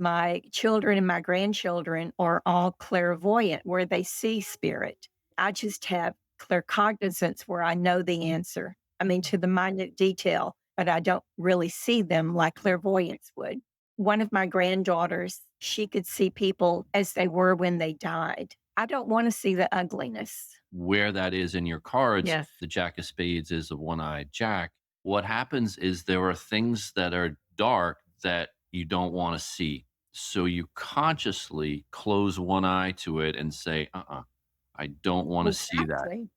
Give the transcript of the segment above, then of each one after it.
my children and my grandchildren are all clairvoyant, where they see spirit. I just have claircognizance where I know the answer. I mean, to the minute detail, but I don't really see them like clairvoyance would. One of my granddaughters, she could see people as they were when they died. I don't want to see the ugliness. Where that is in your cards, Yes. the Jack of Spades is a one-eyed Jack. What happens is there are things that are dark that you don't want to see. So you consciously close one eye to it and say, I don't want to see that. Exactly.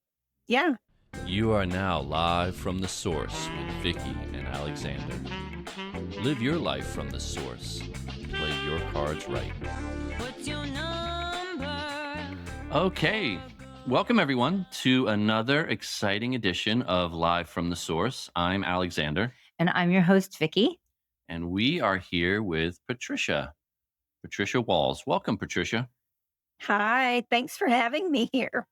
Yeah. You are now live from the source with Vicky and Alexander. Live your life from the source. Play your cards right. What's your number? Okay. Welcome, everyone, to another exciting edition of Live from the Source. I'm Alexander, And I'm your host, Vicky. and we are here with Patricia Walls. Welcome, Patricia. Hi. Thanks for having me here.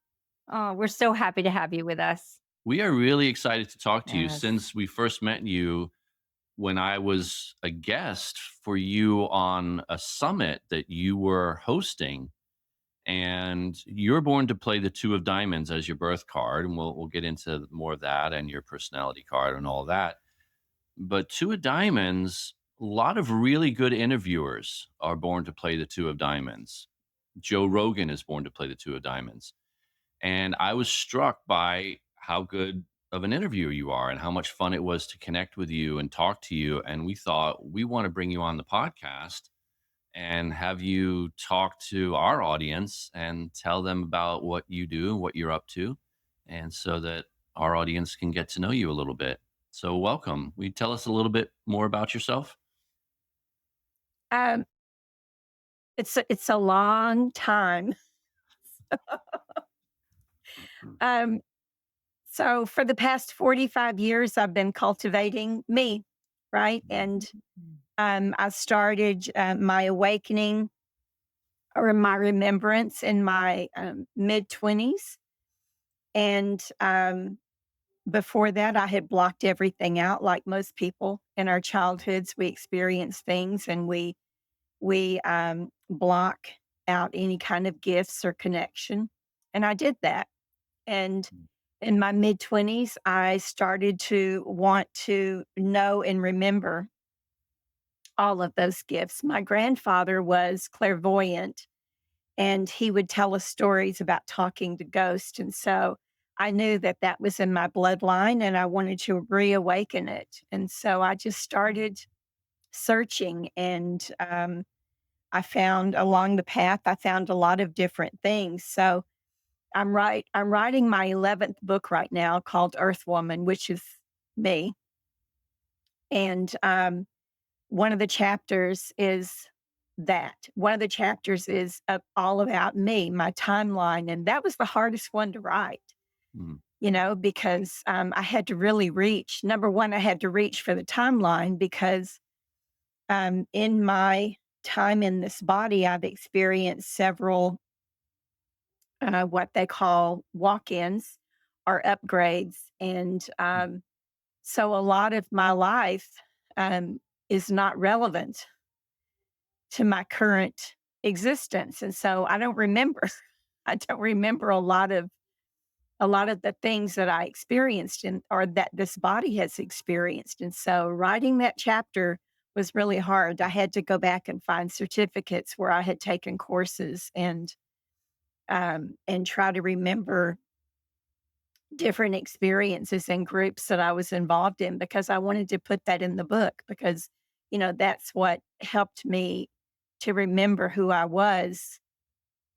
Oh, we're so happy to have you with us. We are really excited to talk to you Yes. since we first met you when I was a guest for you on a summit that you were hosting. And you were born to play the Two of Diamonds as your birth card, and we'll get into more of that and your personality card and all that. But Two of Diamonds, a lot of really good interviewers are born to play the Two of Diamonds. Joe Rogan is born to play the Two of Diamonds. And I was struck by how good of an interviewer you are and how much fun it was to connect with you and talk to you. And we thought we want to bring you on the podcast and have you talk to our audience and tell them about what you do and what you're up to, and so that our audience can get to know you a little bit. So welcome. Will you tell us a little bit more about yourself? Um, it's a long time. Um, so for the past 45 years, I've been cultivating me, right? And I started my awakening or my remembrance in my mid 20s. And before that, I had blocked everything out. Like most people in our childhoods, we experience things and we block out any kind of gifts or connection. And I did that. And in my mid 20s, I started to want to know and remember all of those gifts. My grandfather was clairvoyant and he would tell us stories about talking to ghosts. And so I knew that that was in my bloodline and I wanted to reawaken it. And so I just started searching and I found along the path, I found a lot of different things. So I'm writing my 11th book right now called Earth Woman, which is me. And one of the chapters is that. One of the chapters is all about me, my timeline. And that was the hardest one to write, Mm. because I had to really reach. Number one, I had to reach for the timeline because in my time in this body, I've experienced several what they call walk ins or upgrades. And so a lot of my life is not relevant to my current existence. And so I don't remember. I don't remember a lot of the things that I experienced and or that this body has experienced. And so writing that chapter was really hard. I had to go back and find certificates where I had taken courses and try to remember different experiences and groups that I was involved in because I wanted to put that in the book because, that's what helped me to remember who I was,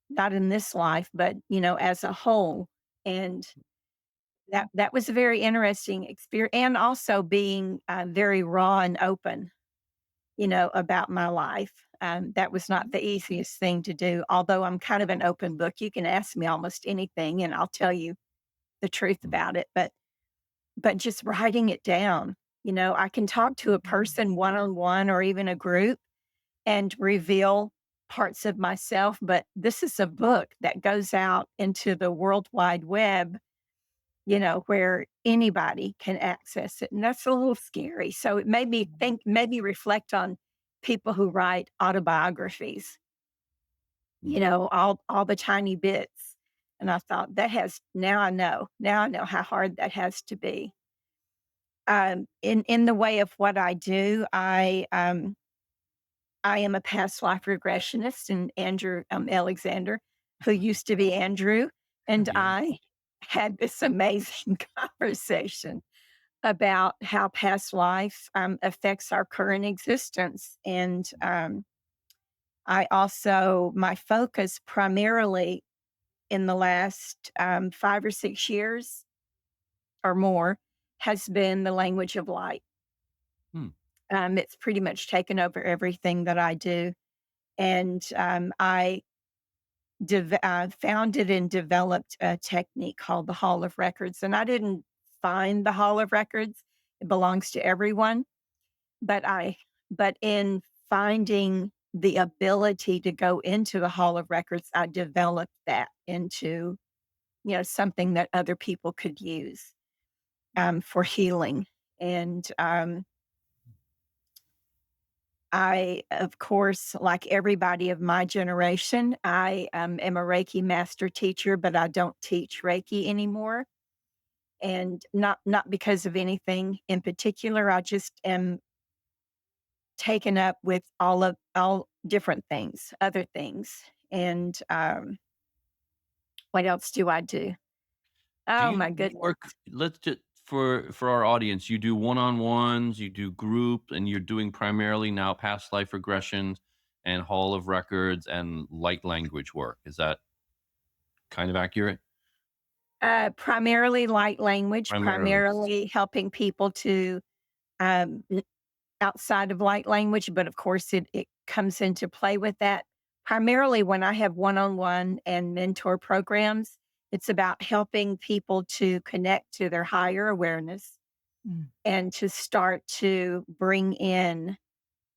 not in this life, but, as a whole. And that was a very interesting experience. And also being very raw and open, about my life. That was not the easiest thing to do. Although I'm kind of an open book, you can ask me almost anything and I'll tell you the truth about it. But just writing it down, I can talk to a person one on one or even a group and reveal parts of myself. But this is a book that goes out into the World Wide Web, where anybody can access it. And that's a little scary. So it made me think, made me reflect on people who write autobiographies, Mm. all the tiny bits. And I thought that has now I know how hard that has to be. In the way of what I do, I am a past life regressionist, and Andrew Alexander, who used to be Andrew, and Yeah. I had this amazing conversation about how past life affects our current existence. And I also, my focus primarily in the last 5 or 6 years or more has been the language of light. Hmm. It's pretty much taken over everything that I do. And I founded and developed a technique called the Hall of Records. And I didn't find the Hall of Records, it belongs to everyone. But but in finding the ability to go into the Hall of Records, I developed that into, something that other people could use for healing. And I, of course, like everybody of my generation, I am a Reiki master teacher, but I don't teach Reiki anymore. And not because of anything in particular. I just am taken up with all different things, other things. And what else do I do? Do Oh you my goodness. work let's just for our audience, you do one-on-ones, you do group, and you're doing primarily now past life regressions and Hall of Records and light language work. Is that kind of accurate? Primarily light language, Primarily. primarily helping people to um, outside of light language, but of course it comes into play with that. Primarily when I have one-on-one and mentor programs, it's about helping people to connect to their higher awareness Mm. and to start to bring in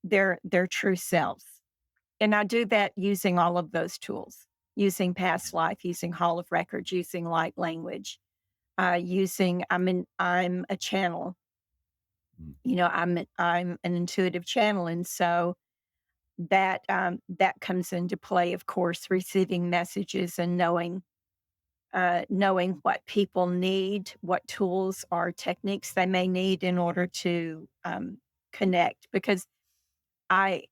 their true selves. And I do that using all of those tools, using past life, using Hall of Records, using light language, using I'm a channel. Mm. I'm an intuitive channel, and so that comes into play, of course, receiving messages and knowing what people need, what tools or techniques they may need in order to connect. Because I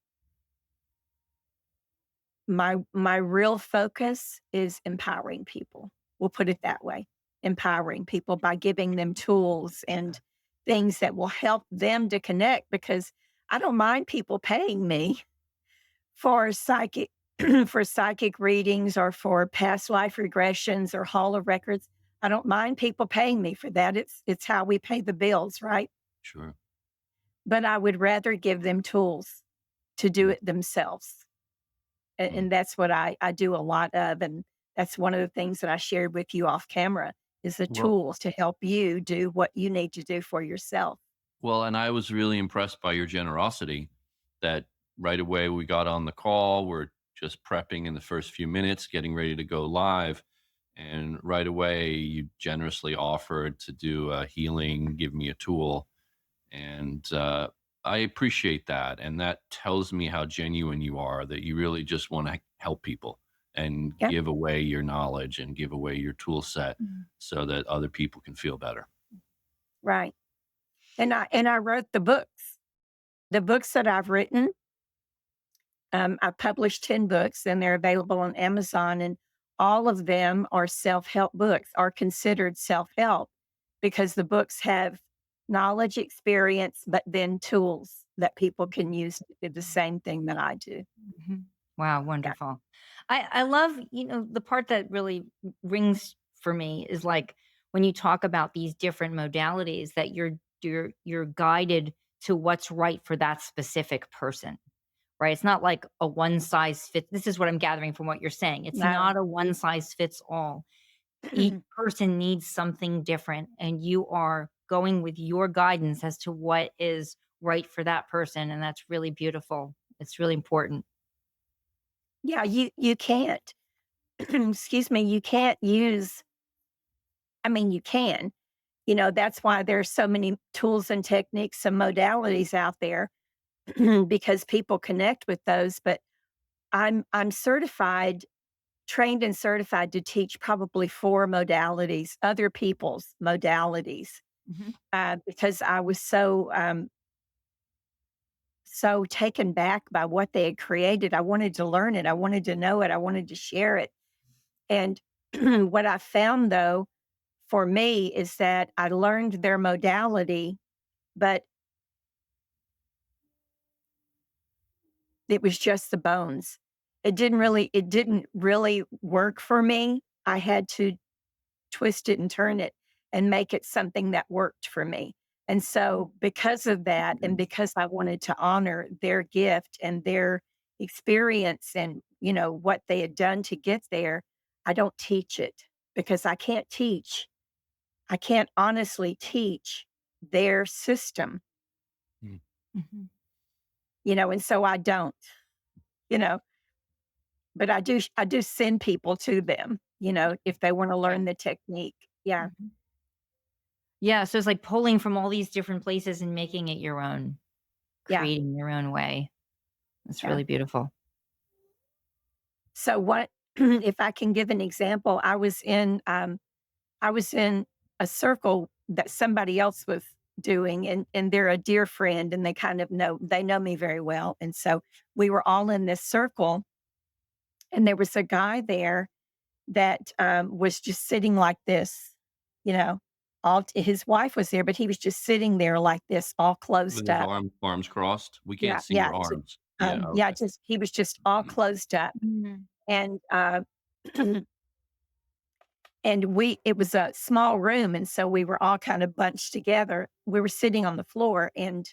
my real focus is empowering people. We'll put it that way, empowering people by giving them tools and things that will help them to connect. Because I don't mind people paying me for psychic for psychic readings or for past life regressions or Hall of Records. I don't mind people paying me for that. It's how we pay the bills, right? Sure. But I would rather give them tools to do Mm. it themselves. Mm. And that's what I do a lot of. And that's one of the things that I shared with you off camera is the Well tools to help you do what you need to do for yourself. well, and I was really impressed by your generosity that right away we got on the call, we're just prepping in the first few minutes, getting ready to go live. And right away, you generously offered to do a healing, give me a tool. And I appreciate that. And that tells me how genuine you are, that you really just want to help people and Yeah, give away your knowledge and give away your tool set Mm. so that other people can feel better. right. And I wrote the books. The books that I've written, I've published 10 books and they're available on Amazon, and all of them are self-help books, are considered self-help because the books have knowledge, experience, but then tools that people can use to do the same thing that I do. Mhm. Wow, Yeah. wonderful. I love, the part that really rings for me is like when you talk about these different modalities that you're guided to what's right for that specific person. Right? It's not like a one size fits. This is what I'm gathering from what you're saying. It's No. not a one size fits all. Each person needs something different, and you are going with your guidance as to what is right for that person, and that's really beautiful. It's really important. Yeah, you can't, excuse me, you can't use, I mean, you can. That's why there's so many tools and techniques and modalities out there. because people connect with those. But I'm certified, trained and certified to teach probably 4 modalities, other people's modalities, Mhm. because I was so taken back by what they had created. I wanted to learn it. I wanted to know it. I wanted to share it. And what I found, though, for me is that I learned their modality, but it was just the bones. It didn't really work for me. I had to twist it and turn it and make it something that worked for me. And so because of that, and because I wanted to honor their gift and their experience and, what they had done to get there, I don't teach it because I can't honestly teach their system, Mm. Mhm. and so I don't, you know, but I do send people to them, if they want to Okay. learn the technique. Yeah. Mhm. Yeah, so it's like pulling from all these different places and making it your own, Yeah. creating your own way. That's Yeah. really beautiful. So what if I can give an example, I was in a circle that somebody else was doing, and they're a dear friend, and they know me very well. And so we were all in this circle, and there was a guy there that was just sitting like this, you know, his wife was there, but he was just sitting there like this, all With closed his up. arms crossed? We can't Yeah, see yeah, your arms. Yeah, yeah, okay. just he was just all closed up, Mhm. and and it was a small room, and so we were all kind of bunched together. We were sitting on the floor, and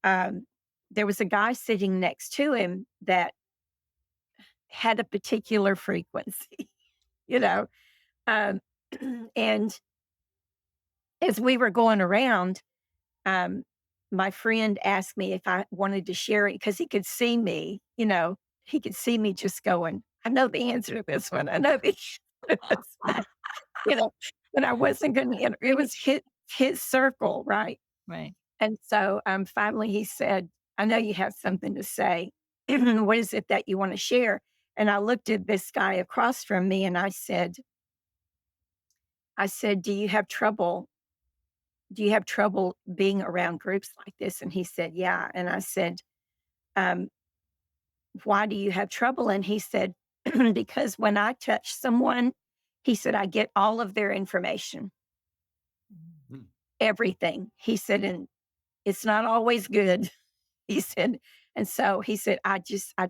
um, there was a guy sitting next to him that had a particular frequency, you know, um, and as we were going around, um, my friend asked me if I wanted to share it because he could see me, he could see me just going, I know the answer to this one. I know the answer to this one, you know, but I wasn't going to, it Right. was his circle. Right. Right. And so finally he said, I know you have something to say. What is it that you want to share? And I looked at this guy across from me and I said, do you have trouble being around groups like this? And he said, yeah. And I said, um, why do you have trouble? And he said, because when I touch someone, he said, I get all of their information, Mm. everything. He said, and it's not always good. He said, and so he said, I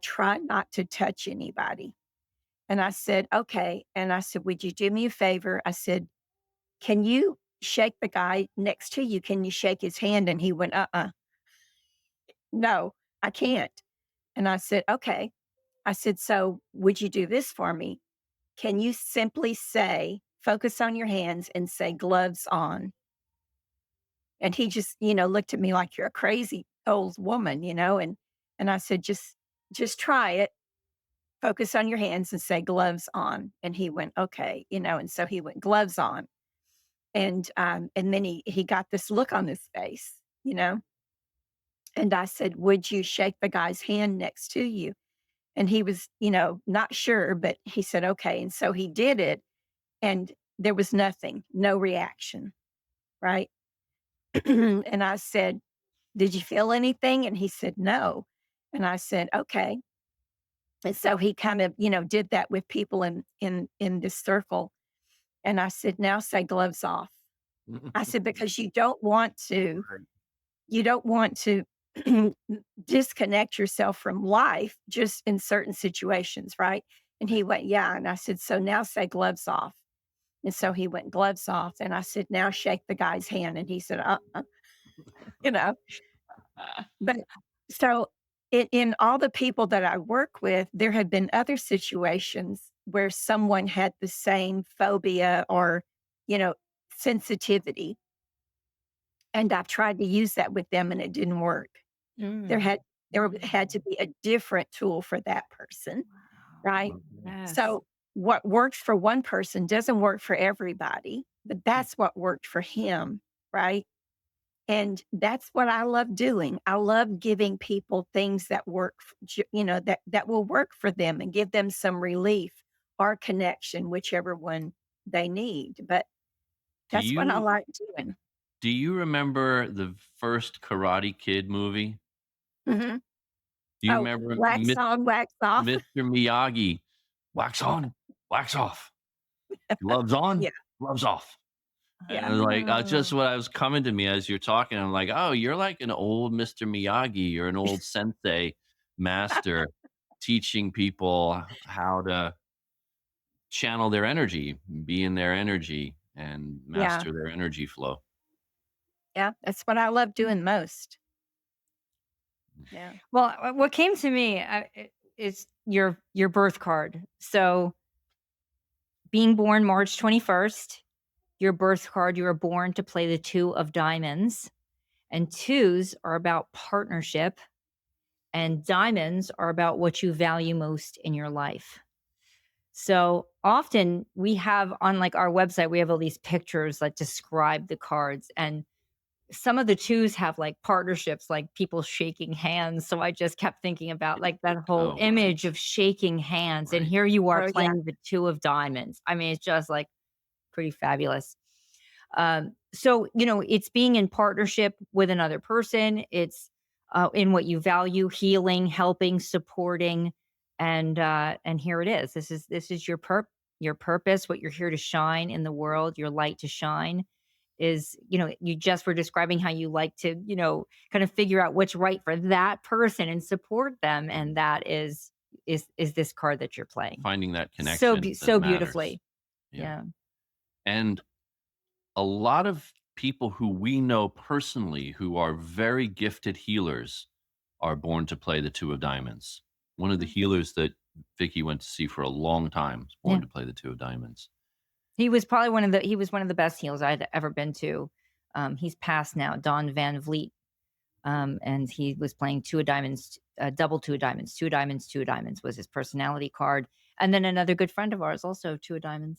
try not to touch anybody. And I said, okay. And I said, would you do me a favor? I said, can you shake the guy next to you? Can you shake his hand? And he went, no, I can't. And I said, okay. I said, so would you do this for me? Can you simply say, focus on your hands and say gloves on? And he just, looked at me like you're a crazy old woman, and I said, just try it. Focus on your hands and say gloves on. And he went, okay, and so he went gloves on. And then he got this look on his face, and I said, would you shake the guy's hand next to you? And he was, not sure, but he said, okay. And so he did it, and there was nothing, no reaction, right? And I said, did you feel anything? And he said, no. And I said, okay. And so he kind of, did that with people in this circle. And I said, now say gloves off. I said, because you don't want to disconnect yourself from life just in certain situations, right? And he went, yeah. And I said, so now say gloves off. And so he went gloves off. And I said, now shake the guy's hand. And he said, you know, but so in all the people that I work with, there have been other situations where someone had the same phobia or, you know, sensitivity. And I've tried to use that with them and it didn't work. There Mm. had there had to be a different tool for that person, Wow. right? Yes. So what works for one person doesn't work for everybody, but that's what worked for him, right? And that's what I love doing. I love giving people things that work, that will work for them and give them some relief or connection, whichever one they need. But Do that's what I you like doing. do you remember the first Karate Kid movie? Hmm. Do you Oh, remember wax on, wax off. Mr. Miyagi? Wax on, wax off. Gloves on, Yeah, gloves off. yeah, And like that's Oh. just what I was coming to me as you're talking. I'm like, oh, you're like an old Mr. Miyagi. You're an old sensei master teaching people how to channel their energy, be in their energy, and yeah, master their energy flow. yeah. That's what I love doing most. Yeah. Well, what came to me is your birth card. So, being born March 21st, your birth card, you were born to play the two of diamonds, and twos are about partnership, and diamonds are about what you value most in your life. So often we have on like our website, we have all these pictures that describe the cards, and some of the twos have like partnerships, like people shaking hands. So I just kept thinking about like that whole Oh, right, image of shaking hands. And right. here you are Oh, yeah. playing the two of diamonds. I mean, it's just like pretty fabulous. So, it's being in partnership with another person. It's in what you value, healing, helping, supporting. And here it is. This is your purpose, what you're here to shine in the world, your light to shine is, you just were describing how you like to, kind of figure out what's right for that person and support them. And that is this card that you're playing. Finding that So connection that so matters. beautifully. Yeah. Yeah. And a lot of people who we know personally who are very gifted healers are born to play the two of diamonds. One of the Mhm. healers that Vicky went to see for a long time was born Yeah. to play the two of diamonds. He was one of the best healers I'd ever been to. He's passed now, Don Van Vliet. And he was playing two of diamonds, double two of diamonds, two of diamonds, two of diamonds was his personality card. And then another good friend of ours, also two of diamonds,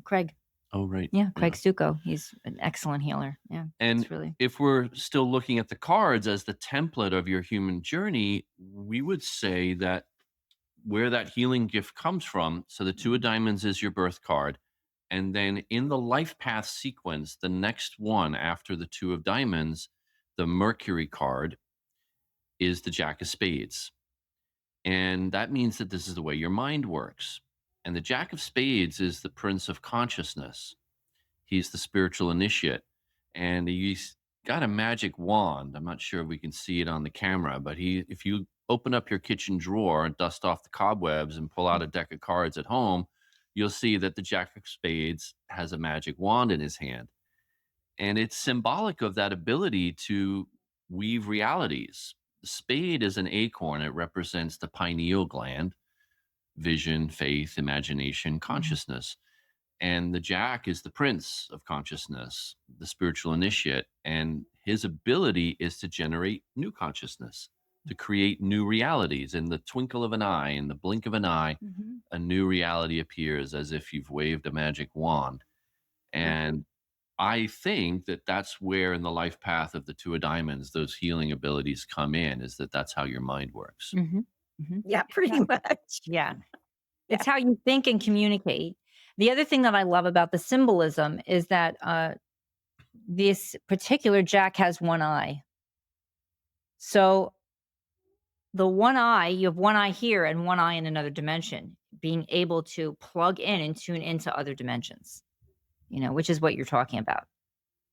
Craig. Oh, right. Yeah, Yeah. Craig Stucco. He's an excellent healer. Yeah, And it's really. if we're still looking at the cards as the template of your human journey, we would say that where that healing gift comes from. So the two of diamonds is your birth card. And then in the life path sequence, the next one after the two of diamonds, the Mercury card is the Jack of Spades. And that means that this is the way your mind works. And the Jack of Spades is the Prince of Consciousness. He's the spiritual initiate. And he's got a magic wand. I'm not sure if we can see it on the camera, but if you open up your kitchen drawer and dust off the cobwebs and pull out a deck of cards at home, you'll see that the Jack of Spades has a magic wand in his hand. And it's symbolic of that ability to weave realities. The spade is an acorn. It represents the pineal gland, vision, faith, imagination, Mhm. consciousness. And the jack is the prince of consciousness, the spiritual initiate. And his ability is to generate new consciousness, to create new realities. In the twinkle of an eye, in the blink of an eye, Mhm. a new reality appears as if you've waved a magic wand. Mhm. And I think that that's where in the life path of the two of diamonds, those healing abilities come in, is that that's how your mind works. Mhm. Mhm. Yeah, pretty much. Yeah. Yeah. It's how you think and communicate. The other thing that I love about the symbolism is that this particular jack has one eye. So the one eye, you have one eye here and one eye in another dimension, being able to plug in and tune into other dimensions, which is what you're talking about.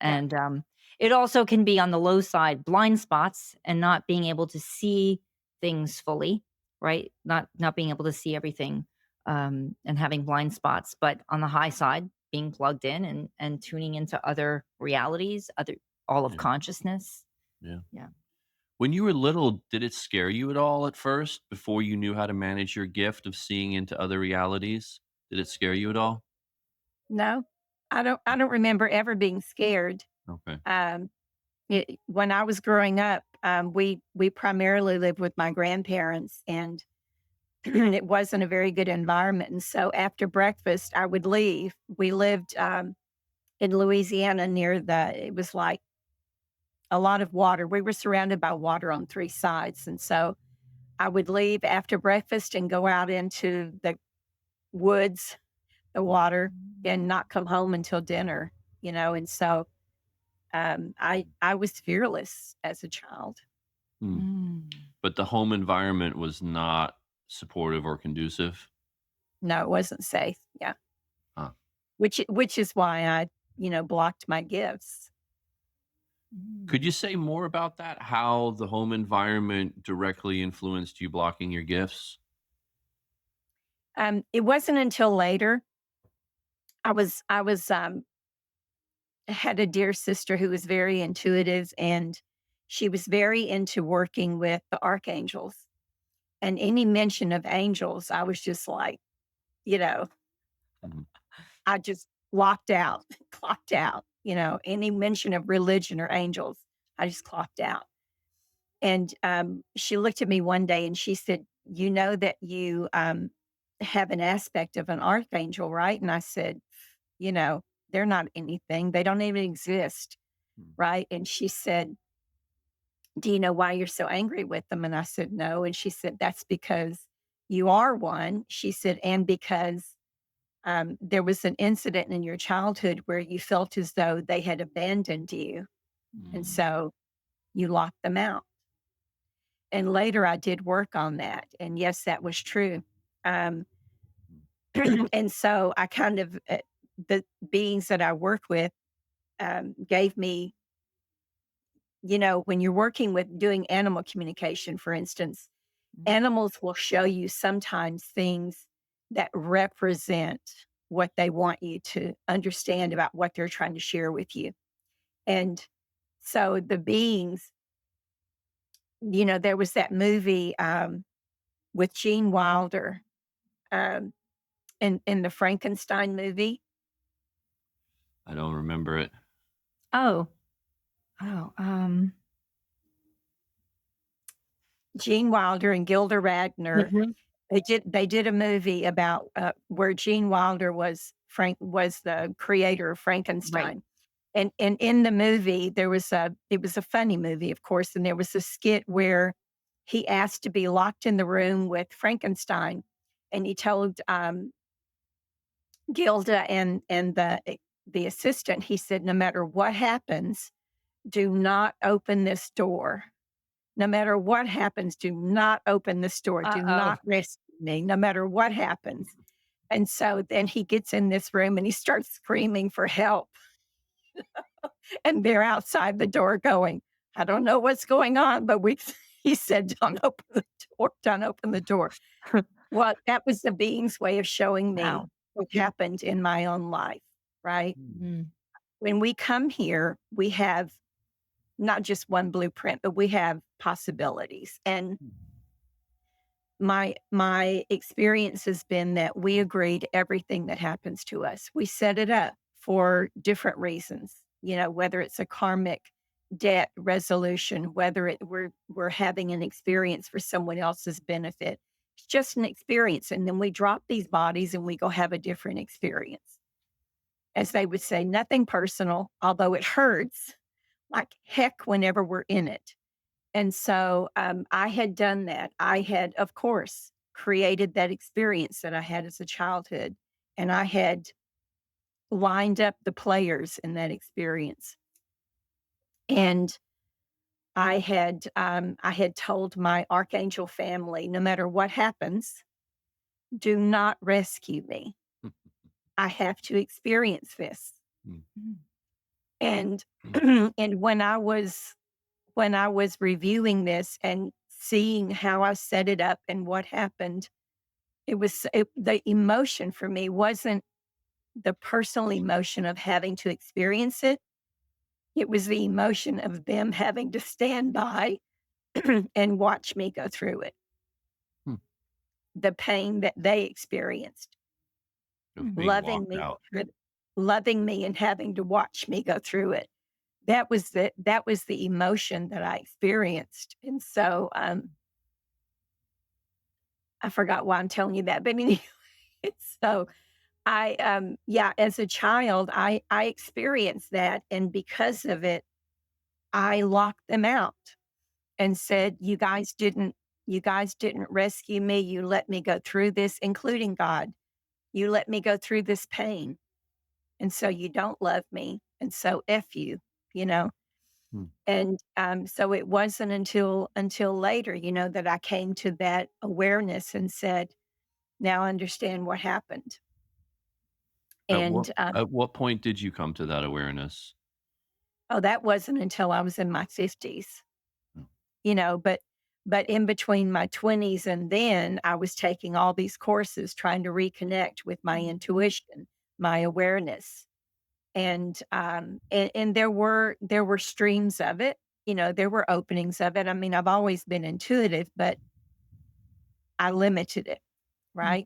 Yeah. And it also can be on the low side, blind spots and not being able to see things fully, right? Not being able to see everything and having blind spots, but on the high side, being plugged in and tuning into other realities, all of Yeah. consciousness. Yeah. Yeah. When you were little, did it scare you at all at first before you knew how to manage your gift of seeing into other realities? Did it scare you at all? No, I don't remember ever being scared. Okay. Um, when I was growing up, we primarily lived with my grandparents, and it wasn't a very good environment. And so after breakfast, I would leave. We lived in Louisiana near it was like a lot of water. We were surrounded by water on 3 sides, and so I would leave after breakfast and go out into the woods, the water, and not come home until dinner, and so, I was fearless as a child. Hmm. Mm. But the home environment was not supportive or conducive? No, it wasn't safe, yeah, Huh. which is why I, blocked my gifts. Could you Mm. say more about that? How the home environment directly influenced you blocking your gifts? It wasn't until later I was had a dear sister who was very intuitive, and she was very into working with the archangels, and any mention of angels, I was just like, you know, Mhm. I just locked out, clocked out, any mention of religion or angels, I just clocked out. And, she looked at me one day and she said, "You know that you, have an aspect of an archangel, right?" And I said, "You know, they're not anything. They don't even exist, Mm. right?" And she said, "Do you know why you're so angry with them?" And I said, "No." And she said, "That's because you are one." She said, "And because, there was an incident in your childhood where you felt as though they had abandoned you, and Mm. so you locked them out." And later I did work on that, and yes, that was true. Um, and so I kind of, the beings that I work with, gave me, when you're working with doing animal communication, for instance, Mm. animals will show you sometimes things that represent what they want you to understand about what they're trying to share with you. And so the beings, there was that movie with Gene Wilder, um, in the Frankenstein movie. I don't remember it. Oh. Oh, Gene Wilder and Gilda Radner, Mhm. they did a movie about, where Gene Wilder was the creator of Right. Frankenstein. And in the movie, it was a funny movie, of course, and there was a skit where he asked to be locked in the room with Frankenstein, and he told, Gilda and the assistant, he said, "No matter what happens, do not open this door. No matter what happens, do not open this door. Do Uh-oh. not rescue me, no matter what happens." And so then he gets in this room and he starts screaming for help. And they're outside the door going, "I don't know what's going on, but we," he said, "Don't open the door. Don't open the door." Well, that was the being's way of showing me Wow. what happened in my own life, right? Mm. Mm. When we come here, we have not just one blueprint, but we have possibilities. And my experience has been that we agree to everything that happens to us. We set it up for different reasons, whether it's a karmic debt resolution, whether we're having an experience for someone else's benefit. It's just an experience. And then we drop these bodies and we go have a different experience. As they would say, nothing personal, although it hurts like heck whenever we're in it. And so, I had done that. I had, of course, created that experience that I had as a childhood, and I had lined up the players in that experience. And I had told my archangel family, "No matter what happens, do not rescue me. I have to experience this." Mm. Mm. And Mm. and when I was reviewing this and seeing how I set it up and what happened, the emotion for me wasn't the personal emotion of having to experience it. It was the emotion of them having to stand by and watch me go through it, Hmm. the pain that they experienced, Of being loving locked me, out. loving me and having to watch me go through it. That was the emotion that I experienced. And so, I forgot why I'm telling you that, but anyway, so yeah, as a child, I experienced that, and because of it, I locked them out and said, you guys didn't rescue me. You let me go through this, including God. You let me go through this pain. And so you don't love me. And so F you, you know. Hmm. And so it wasn't until later, that I came to that awareness and said, now I understand what happened. At what And at what point did you come to that awareness? oh, that wasn't until I was in my 50s, Hmm. But in between my 20s and then I was taking all these courses trying to reconnect with my intuition, my awareness. And there were streams of it, there were openings of it. I mean, I've always been intuitive, but I limited it, Mm.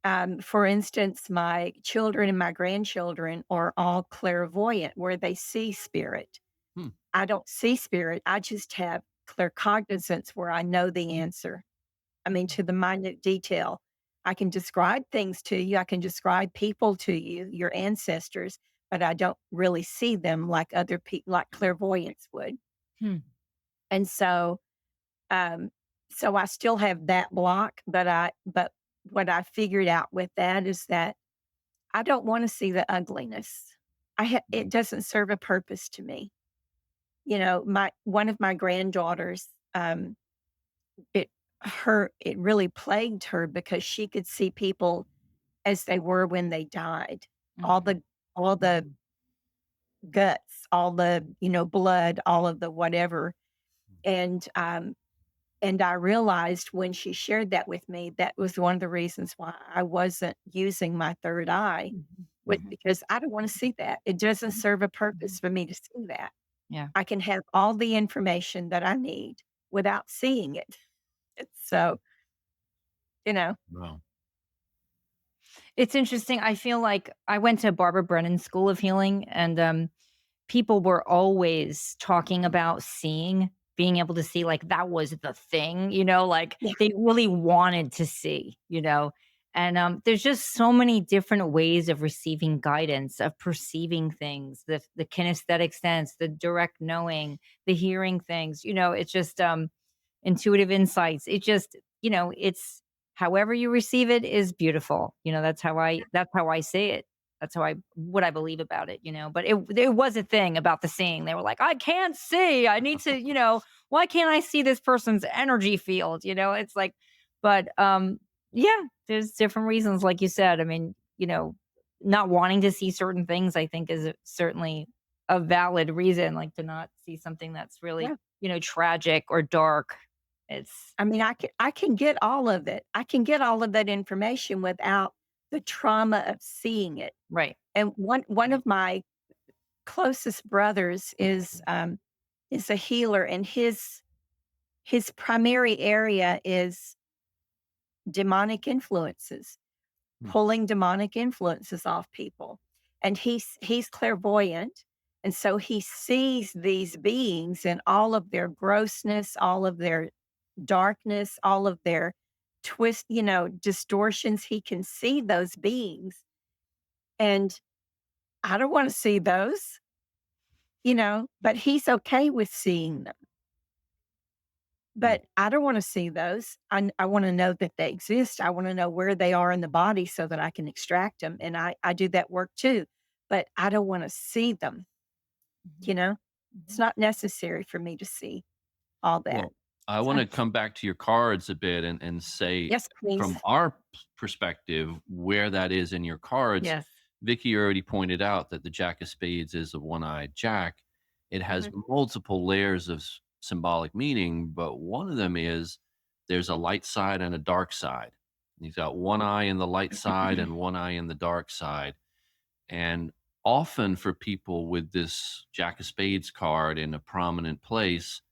right? For instance, my children and my grandchildren are all clairvoyant, where they see spirit. Hmm. I don't see spirit. I just have claircognizance where I know the answer. I mean, to the minute detail. I can describe things to you. I can describe people to you, your ancestors, but I don't really see them like other people, like clairvoyance would. Hmm. And um, so I still have that block, but what I figured out with that is that I don't want to see the ugliness. It doesn't serve a purpose to me. My one of my granddaughters, it it really plagued her because she could see people as they were when they died. All Mhm. the all the guts, all the, blood, all of the whatever. And and I realized when she shared that with me, that was one of the reasons why I wasn't using my third eye, Mhm. was Mhm. because I don't want to see that. It doesn't serve a purpose for me to see that. Yeah. I can have all the information that I need without seeing it. So, you know, Wow. It's interesting. I feel like I went to Barbara Brennan School of Healing, and people were always talking about seeing, being able to see, like that was the thing, like yeah, they really wanted to see, And there's just so many different ways of receiving guidance, of perceiving things, the kinesthetic sense, the direct knowing, the hearing things. It's just intuitive insights. It's however you receive it is beautiful. That's how I say it. That's what I believe about it, But it was a thing about the seeing. They were like, I can't see. I need to, why can't I see this person's energy field? It's like, but yeah, there's different reasons, like you said. I mean, not wanting to see certain things, I think, is certainly a valid reason, like to not see something that's really, yeah. tragic or dark. It's I mean, I can get all of it. I can get all of that information without the trauma of seeing it. right. And one of my closest brothers is a healer, and his primary area is demonic influences, Hmm. pulling demonic influences off people. And he's clairvoyant, and so he sees these beings in all of their grossness, all of their darkness, all of their distortions. He can see those beings, and I don't want to see those, but he's okay with seeing them. Hmm. But I don't want to see those. I want to know that they exist. I want to know where they are in the body so that I can extract them. And I do that work too. But I don't want to see them, you Mhm, know? It's mhm. not necessary for me to see all that. Well, I So, wanna come back to your cards a bit and say yes, please. from our perspective where that is in your cards. Yes. Vicky already pointed out that the Jack of Spades is a one-eyed jack. It has Mhm. multiple layers of symbolic meaning, but one of them is there's a light side and a dark side. He's got one eye in the light side and one eye in the dark side. And often for people with this Jack of Spades card in a prominent place,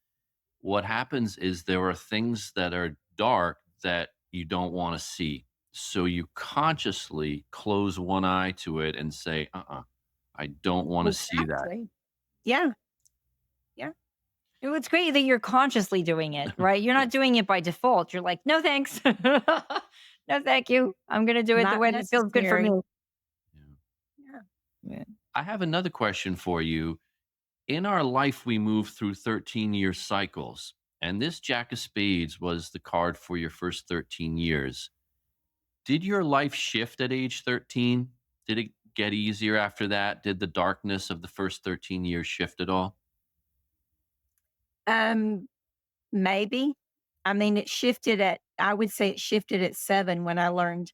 what happens is there are things that are dark that you don't want to see. So you consciously close one eye to it and say, I don't want to see that. Exactly. Yeah. Yeah. Well, it's great that you're consciously doing it, right? You're Yeah. not doing it by default. You're like, "No, thanks. No, thank you. I'm gonna do it the Not way that feels good for me." necessary. Yeah. Yeah. Yeah. I have another question for you. In our life, we move through 13-year cycles, and this Jack of Spades was the card for your first 13 years. Did your life shift at age 13? Did it get easier after that? Did the darkness of the first 13 years shift at all? Um, maybe. I mean, I would say it shifted at 7 when I learned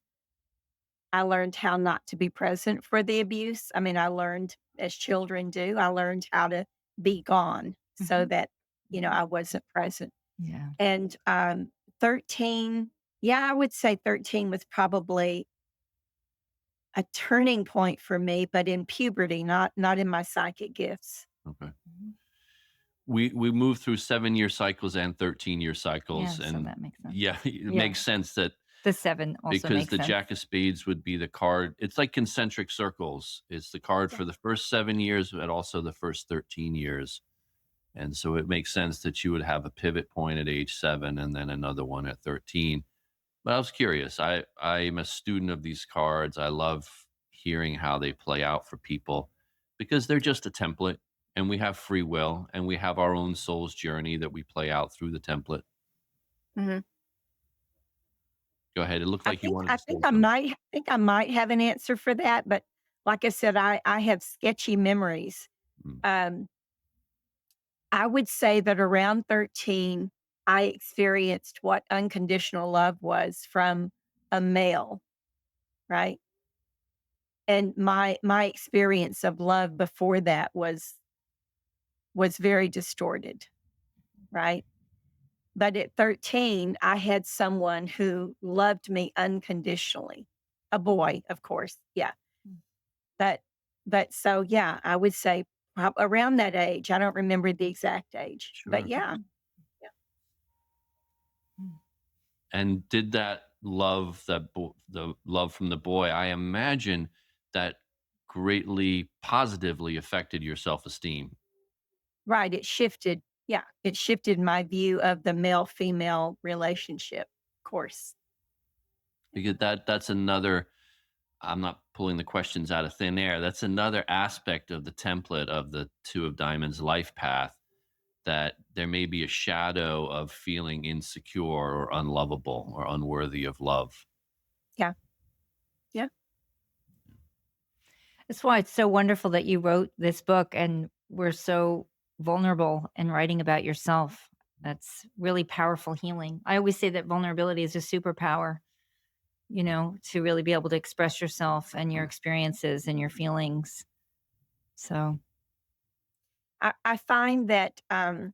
how not to be present for the abuse. I mean, I learned, as children do, I learned how to be gone so Mhm. that, I wasn't present. Yeah. And 13, yeah, I would say 13 was probably a turning point for me, but in puberty, not in my psychic gifts. Okay. Mhm. We move through 7-year cycles and 13-year Yeah, cycles, so and that makes sense. yeah, it Yeah. makes sense that The 7 also because makes the sense. Jack of Spades would be the card. It's like concentric circles. It's the card Yeah. for the first 7 years, but also the first 13 years. And so it makes sense that you would have a pivot point at age 7 and then another one at 13. But I was curious. I'm a student of these cards. I love hearing how they play out for people because they're just a template, and we have free will, and we have our own soul's journey that we play out through the template. Mhm. Go ahead. It looked like you wanted I to say think I something. might think I might have an answer for that, but like I said, I have sketchy memories. Mm, Um, I would say that around 13, I experienced what unconditional love was from a male, right? And my experience of love before that was very distorted, right? But at 13, I had someone who loved me unconditionally. A boy, of course. Yeah. Mm. But but so yeah, I would say around that age. I don't remember the exact age, but sure. yeah. Mhm. Mm. And did that love, the love from the boy, I imagine that greatly positively affected your self-esteem. Right, it shifted. Yeah, it shifted my view of the male-female relationship, of course. Because that's another, I'm not pulling the questions out of thin air. That's another aspect of the template of the 2 of Diamonds life path, that there may be a shadow of feeling insecure or unlovable or unworthy of love. Yeah, yeah. That's why it's so wonderful that you wrote this book and were so vulnerable in writing about yourself. That's really powerful healing. I always say that vulnerability is a superpower, to really be able to express yourself and your experiences and your feelings. So, I find that, I'm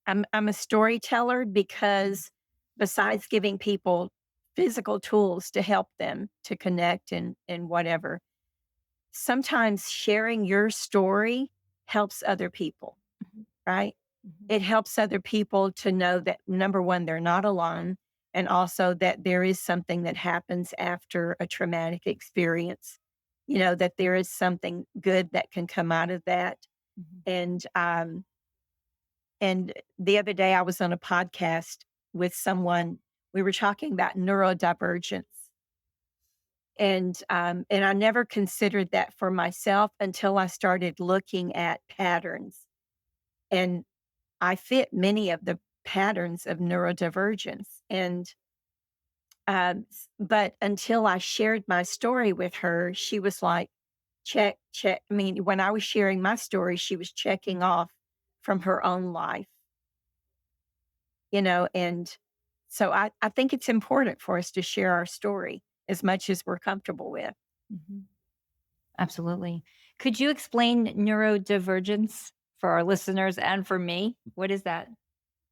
a storyteller because besides giving people physical tools to help them to connect and whatever, sometimes sharing your story helps other people, mhm, right? mhm, It helps other people to know that, number 1, they're not alone, and also that there is something that happens after a traumatic experience, that there is something good that can come out of that. mhm. And the other day I was on a podcast with someone. We were talking about neurodivergence. And I never considered that for myself until I started looking at patterns. And I fit many of the patterns of neurodivergence. But until I shared my story with her, she was like, check, check. I mean, when I was sharing my story, she was checking off from her own life, and so I think it's important for us to share our story as much as we're comfortable with. Mhm. Absolutely. Could you explain neurodivergence for our listeners and for me? What is that?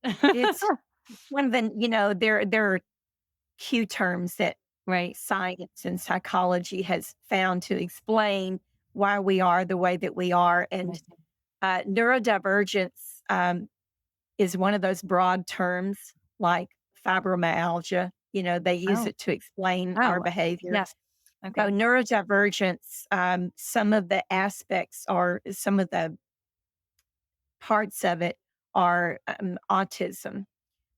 It's one of the, there are key terms that Right. science and psychology has found to explain why we are the way that we are. I And see. neurodivergence is one of those broad terms like fibromyalgia. They use Oh, it to explain our oh, behavior. yes. So Okay. neurodivergence, some of the parts of it are autism,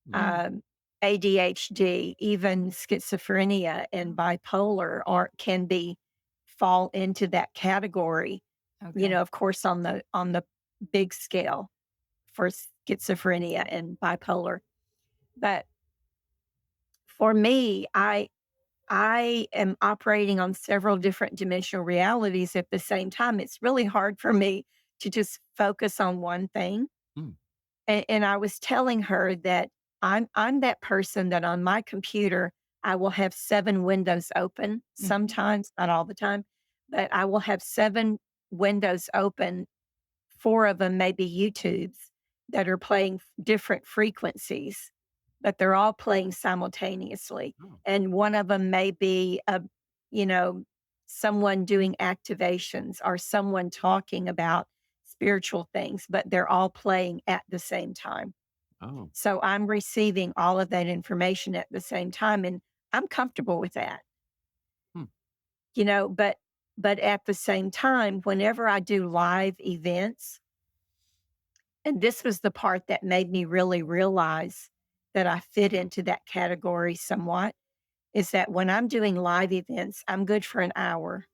Mm. um, ADHD, even schizophrenia and bipolar can be fall into that category. Okay. Of course, on the big scale for schizophrenia and bipolar. But for me, I am operating on several different dimensional realities at the same time. It's really hard for me to just focus on one thing. Hmm. And I was telling her that I'm that person that on my computer I will have 7 windows open Mhm. sometimes, not all the time, but I will have 7 windows open. 4 of them may be YouTubes that are playing different frequencies, but they're all playing simultaneously. Oh, And one of them may be you know, someone doing activations or someone talking about spiritual things, but they're all playing at the same time. oh, So I'm receiving all of that information at the same time, and I'm comfortable with that, hmm, but at the same time, whenever I do live events, and this was the part that made me really realize that I fit into that category somewhat, is that when I'm doing live events, I'm good for an hour.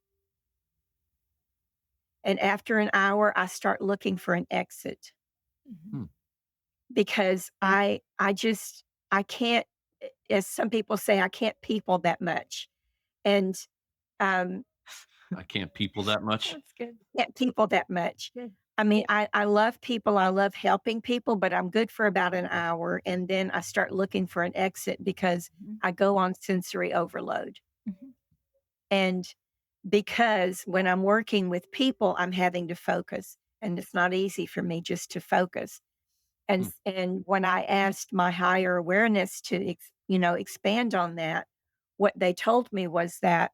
And after an hour, I start looking for an exit Mhm. hmm. because I can't, as some people say, I can't people that much. And um, I can't people that much. That's good. can't people that much. Good. I mean, I love people. I love helping people, but I'm good for about an hour. And then I start looking for an exit because Mhm. I go on sensory overload. Mhm. And because when I'm working with people, I'm having to focus. And it's not easy for me just to focus. Hmm, And when I asked my higher awareness to expand on that, what they told me was that,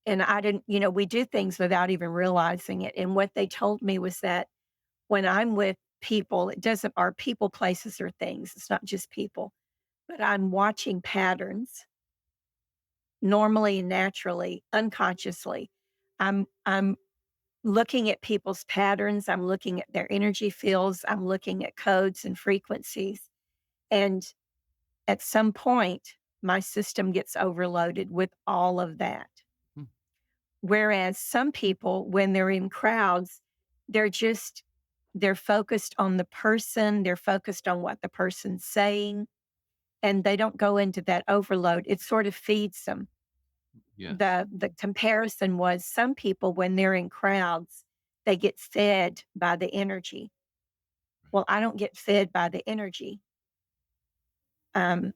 and I didn't, we do things without even realizing it. And what they told me was that when I'm with people, it doesn't are people, places, or things. It's not just people, but I'm watching patterns normally, naturally, unconsciously. I'm looking at people's patterns. I'm looking at their energy fields. I'm looking at codes and frequencies. And at some point, my system gets overloaded with all of that. hmm. Whereas some people, when they're in crowds, they're just they're focused on the person, they're focused on what the person's saying, and they don't go into that overload. It sort of feeds them. Yes. The comparison was some people when they're in crowds, they get fed by the energy. Well, I don't get fed by the energy. Um,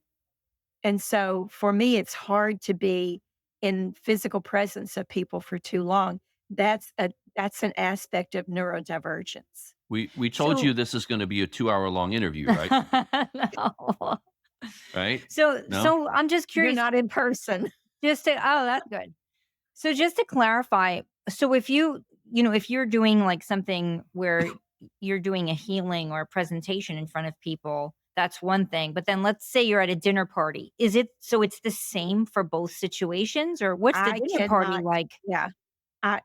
and so for me, it's hard to be in physical presence of people for too long. That's an aspect of neurodivergence. We told So you this is gonna be a 2-hour long interview, right? no. Right? So No? I'm just You're curious, not in person. just to oh, that's good. So just to clarify, so if if you're doing like something where you're doing a healing or a presentation in front of people, that's one thing. But then let's say you're at a dinner party. Is it so it's the same for both situations, or what's the I dinner party cannot. like? Yeah, I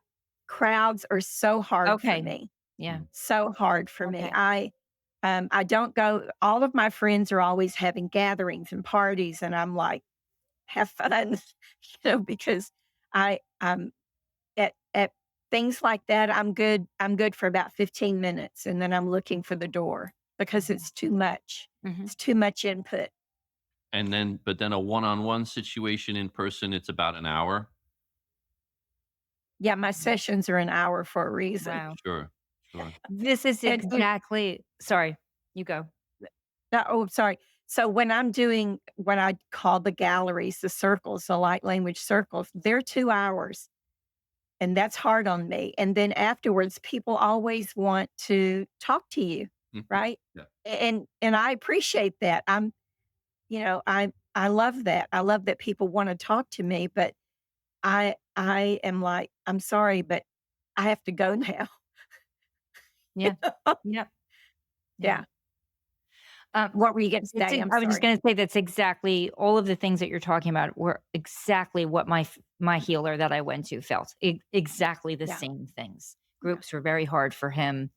crowds are so hard for Okay. me. Yeah. Mm, So hard for me. Okay. I don't go. All of my friends are always having gatherings and parties, and I'm like, have fun, because I'm at things like that. I'm good. I'm good for about 15 minutes, and then I'm looking for the door because Mhm. it's too much. Mhm. It's too much input. and then but then a one-on-one situation in person, it's about an hour? Yeah, my sessions are an hour for a reason. Wow. Sure, sure. This is And exactly sorry, you go. no, oh, sorry. So when I'm doing what I call the galleries, the circles, the light language circles, they're 2 hours, and that's hard on me. And then afterwards, people always want to talk to you, Mhm. right? Yeah. And I appreciate that. I love that. I love that people want to talk to me, but I am like, I'm sorry, but I have to go now. Yeah. Yep. Yeah. Yeah. Um, What were you going to It's say? ex I'm I was just sorry. gonna say that's exactly all of the things that you're talking about were exactly what my healer that I went to felt. Exactly the Yeah. same things. Yeah. Groups were very hard for him,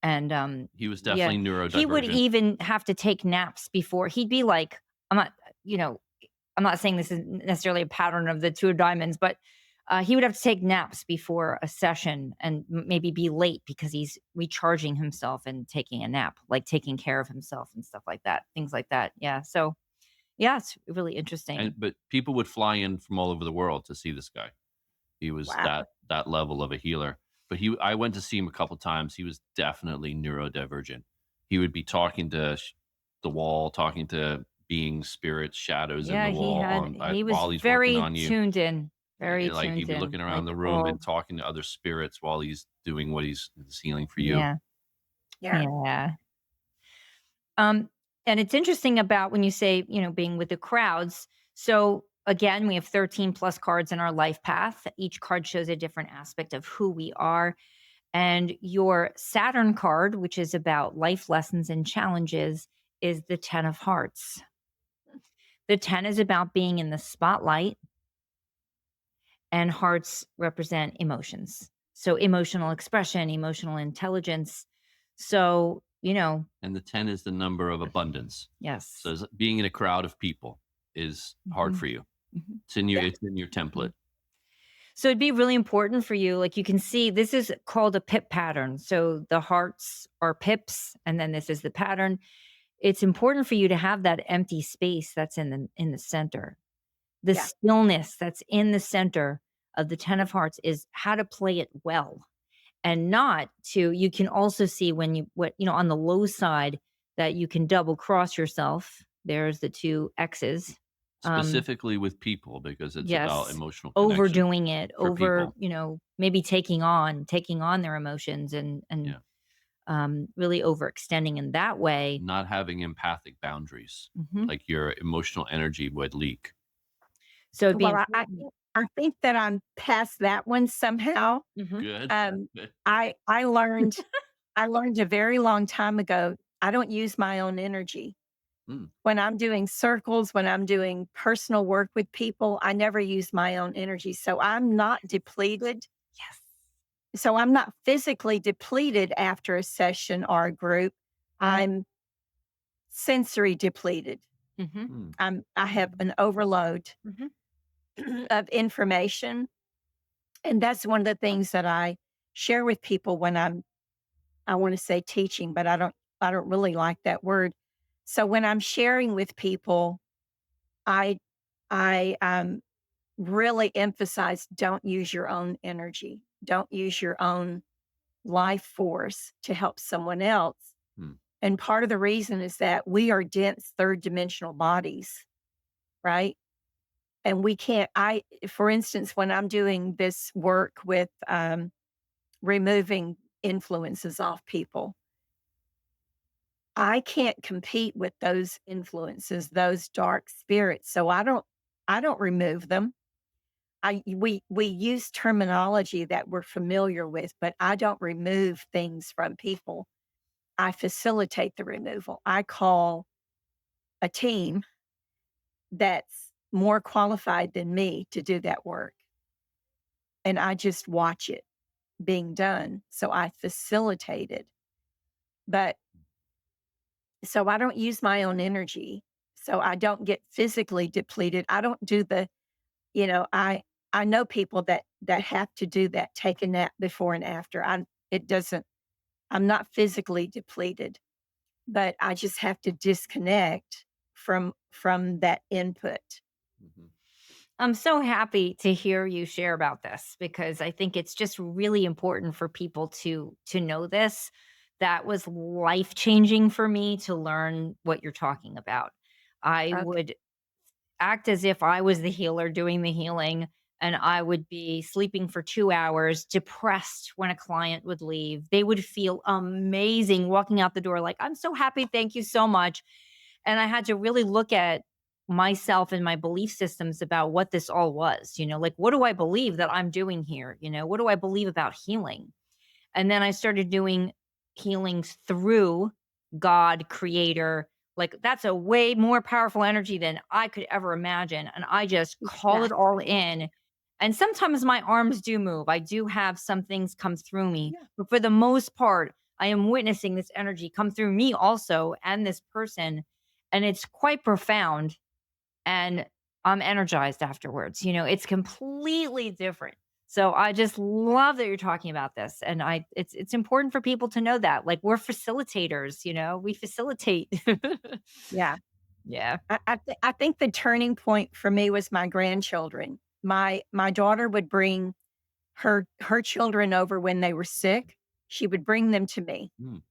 and, He was yeah, definitely he would neurodivergent. even have to take naps before he'd be like I'm not you know, I'm not saying this is necessarily a pattern of the 2 of diamonds, but, He would have to take naps before a session and maybe be late because he's recharging himself and taking a nap, like taking care of himself and stuff like that, things like that. Yeah. So, yeah, it's really interesting. But people would fly in from all over the world to see this guy. He was Wow. that level of a healer. But I went to see him a couple times. He was definitely neurodivergent. He would be talking to the wall, talking to beings, spirits, shadows in Yeah, the wall he was while he's working very on you. tuned in, very Like he'd tuned be in, looking around like the room all, and talking to other spirits while he's doing what he's healing for you. yeah, Yeah. yeah. Um, and it's interesting about when you say, being with the crowds. So again, we have 13 plus cards in our life path. Each card shows a different aspect of who we are. And your Saturn card, which is about life lessons and challenges, is the 10 of hearts. The 10 is about being in the spotlight, and hearts represent emotions. So emotional expression, emotional intelligence. So, And the 10 is the number of abundance. yes. So being in a crowd of people is hard Mhm, for you. mhm. Yeah. It's in your template. So it'd be really important for you. Like you can see, this is called a pip pattern. So the hearts are pips, and then this is the pattern. It's important for you to have that empty space that's in the center. The Yeah. stillness that's in the center of the 10 of hearts is how to play it well, and not to, you can also see when on the low side, that you can double cross yourself. There's the two X's. Um, Specifically with people, because it's about yes, emotional connection overdoing it, for over, people. maybe taking on their emotions, and Yeah. really overextending in that way. Not having empathic boundaries, Mhm. like your emotional energy would leak. So it'd be Well, important. I think that I'm past that one somehow. Mhm. Good. Um, Good. I learned a very long time ago, I don't use my own energy. Mm. When I'm doing circles, when I'm doing personal work with people, I never use my own energy. So I'm not depleted. Yes. So I'm not physically depleted after a session or a group. I'm sensory depleted. Mhm. Mm. I have an overload Mhm. of information. And that's one of the things that I share with people when I want to say teaching, but I don't really like that word. So when I'm sharing with people, I I really emphasize, don't use your own energy. Don't use your own life force to help someone else. Mm. And part of the reason is that we are dense third dimensional bodies, right? And we can't, for instance, when I'm doing this work with removing influences off people, I can't compete with those influences, those dark spirits. So I don't remove them. We use terminology that we're familiar with, but I don't remove things from people. I facilitate the removal. I call a team that's more qualified than me to do that work, and I just watch it being done. So I facilitate it. But so I don't use my own energy. So I don't get physically depleted. I don't do the, I know people that have to do that, take a nap before and after. It doesn't, I'm not physically depleted, but I just have to disconnect from that input. Mhm. I'm so happy to hear you share about this, because I think it's just really important for people to know this. That was life changing for me to learn what you're talking about. I Okay. would act as if I was the healer doing the healing, and I would be sleeping for 2 hours, depressed when a client would leave. They would feel amazing walking out the door like, "I'm so happy, thank you so much." And I had to really look at myself and my belief systems about what this all was, like, what do I believe that I'm doing here? What do I believe about healing? And then I started doing healings through God, creator. Like, that's a way more powerful energy than I could ever imagine. And I just call it all Exactly. in. And sometimes my arms do move. I do have some things come through me. Yeah. But for the most part, I am witnessing this energy come through me also, and this person. And it's quite profound. And I'm energized afterwards. It's completely different. So I just love that you're talking about this. And it's important for people to know that. Like, we're facilitators, we facilitate. Yeah. Yeah. I think the turning point for me was my grandchildren. My daughter would bring her children over when they were sick. She would bring them to me. Mm,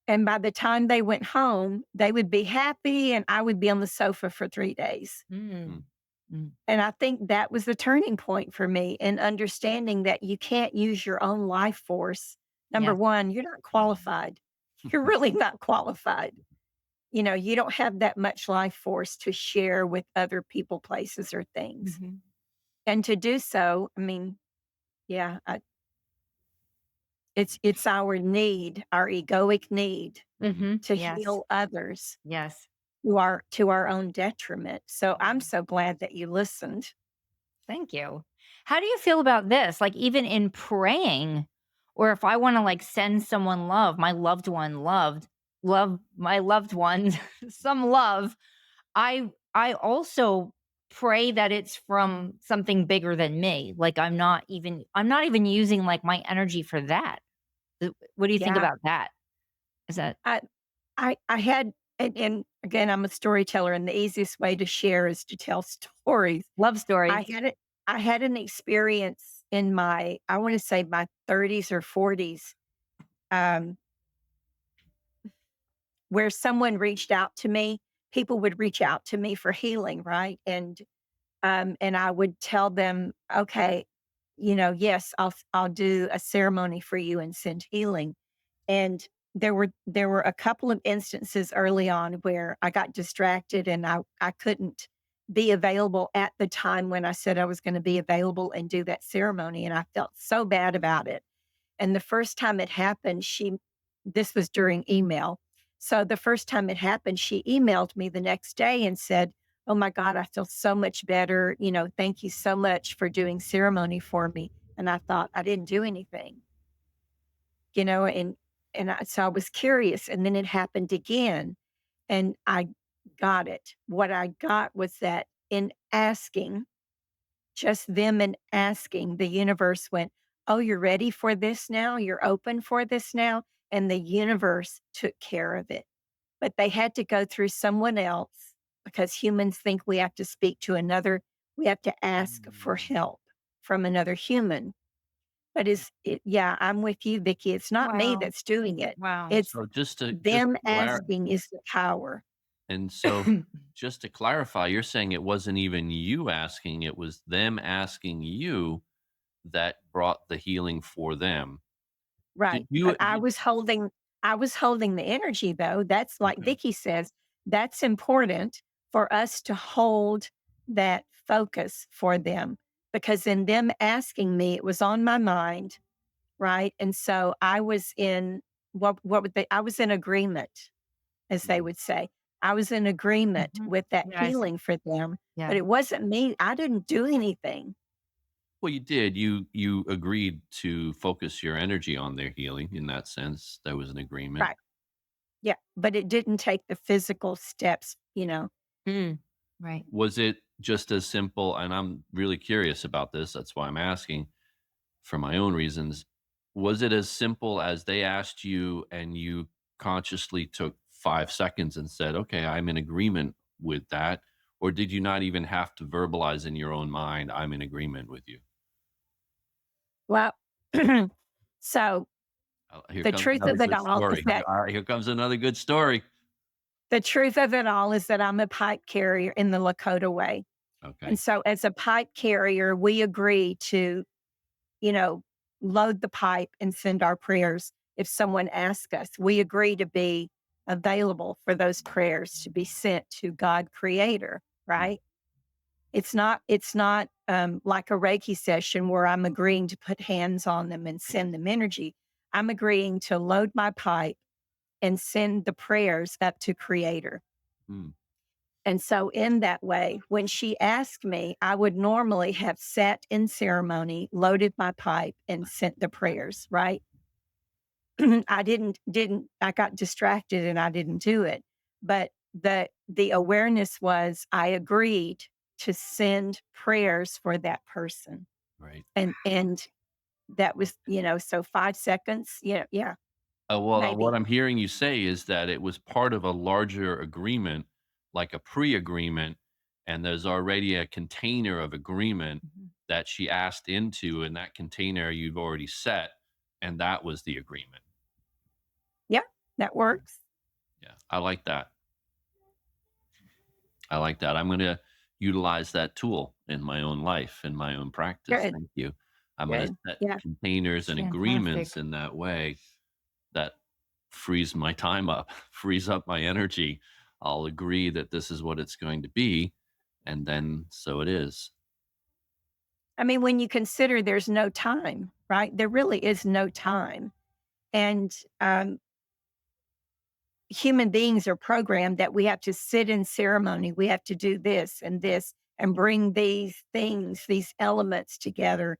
And by the time they went home, they would be happy and I would be on the sofa for 3 days. mm, Mm. Mm. And I think that was the turning point for me in understanding that you can't use your own life force. Number Yes. 1, you're not qualified. You're really not qualified. You don't have that much life force to share with other people, places, or things. Mhm. And to do so, I mean, yeah, it's our need, our egoic need mhm. Mhm. to Yes. heal others Yes. to our own detriment. So I'm Mhm. so glad that you listened. Thank you. How do you feel about this? Like, even in praying, or if I want to like send someone love, my loved one love my loved ones, some love, I also pray that it's from something bigger than me. Like, I'm not even using like my energy for that. What do you think Yeah, about that? Is that I I had and again, I'm a storyteller, and the easiest way to share is to tell stories. love I stories? had it. I had an experience in I want to say my 30s or 40s, um, where someone reached out to me. People would reach out to me for healing, right? And I would tell them, okay, yes, I'll do a ceremony for you and send healing. And there were a couple of instances early on where I got distracted and I couldn't be available at the time when I said I was going to be available and do that ceremony. And I felt so bad about it. And the first time it happened, this was during email. So the first time it happened, she emailed me the next day and said, "Oh my God, I feel so much better. Thank you so much for doing ceremony for me." And I thought, I didn't do anything, you know, and so I was curious. And then it happened again and I got it. What I got was that in asking, just them and asking, the universe went, "Oh, you're ready for this now? You're open for this now?" And the universe took care of it. But they had to go through someone else because humans think we have to speak to another, we have to ask for Mm. help from another human. But yeah, I'm with you, Vicky. It's not me Wow. that's doing it. Wow. It's So just them to asking is the power. and so just to clarify, you're saying it wasn't even you asking, it was them asking you that brought the healing for them. Did Right, you but I did was holding the energy though. That's like okay. Vicky says, that's important for us to hold that focus for them because in them asking me, it was on my mind, right? And so I was in what would they I was in agreement, as they Mhm. would say. I was in agreement Mhm. with that Yes. healing for them, but Yeah. it wasn't me. I didn't do anything. Well, you did. You agreed to focus your energy on their healing in that sense. That was an agreement. Right. Yeah, but it didn't take the physical steps. Mm. Right. Was it just as simple, and I'm really curious about this, that's why I'm asking for my own reasons. Was it as simple as they asked you and you consciously took 5 seconds and said, "Okay, I'm in agreement with that," or did you not even have to verbalize in your own mind, "I'm in agreement with you"? Well, so Oh, here the comes truth another of it good all is story. that All right, here comes another good story. I'm a pipe carrier in the Lakota way. And Okay. so as a pipe carrier, we agree to, you know, load the pipe and send our prayers. If someone asks us, we agree to be available for those prayers to be sent to God creator, Mm, right? It's not like a Reiki session where I'm agreeing to put hands on them and send them energy. I'm agreeing to load my pipe and send the prayers up to creator. mm, And so, in that way, when she asked me, I would normally have sat in ceremony, loaded my pipe, and sent the prayers, right? I got distracted and I didn't do it. But the awareness was I agreed to send prayers for that person. Right. And that was, so 5 seconds, yeah, Well, what maybe. I'm hearing you say is that it was part of a larger agreement, like a pre-agreement, and there's already a container of agreement Mhm. that she asked into, and that container you've already set, and that was the agreement. Yeah, that works. Yeah, I like that. I like that. I'm gonna utilize that tool in my own life, in my own practice. Good, Thank you. I'm gonna good. set Yeah. containers It's and agreements fantastic. in that way that frees my time up, frees up my energy. I'll agree that this is what it's going to be, and then so it is. I mean, when you consider there's no time, right? There really is no time. And human beings are programmed that we have to sit in ceremony. We have to do this and bring these things, these elements together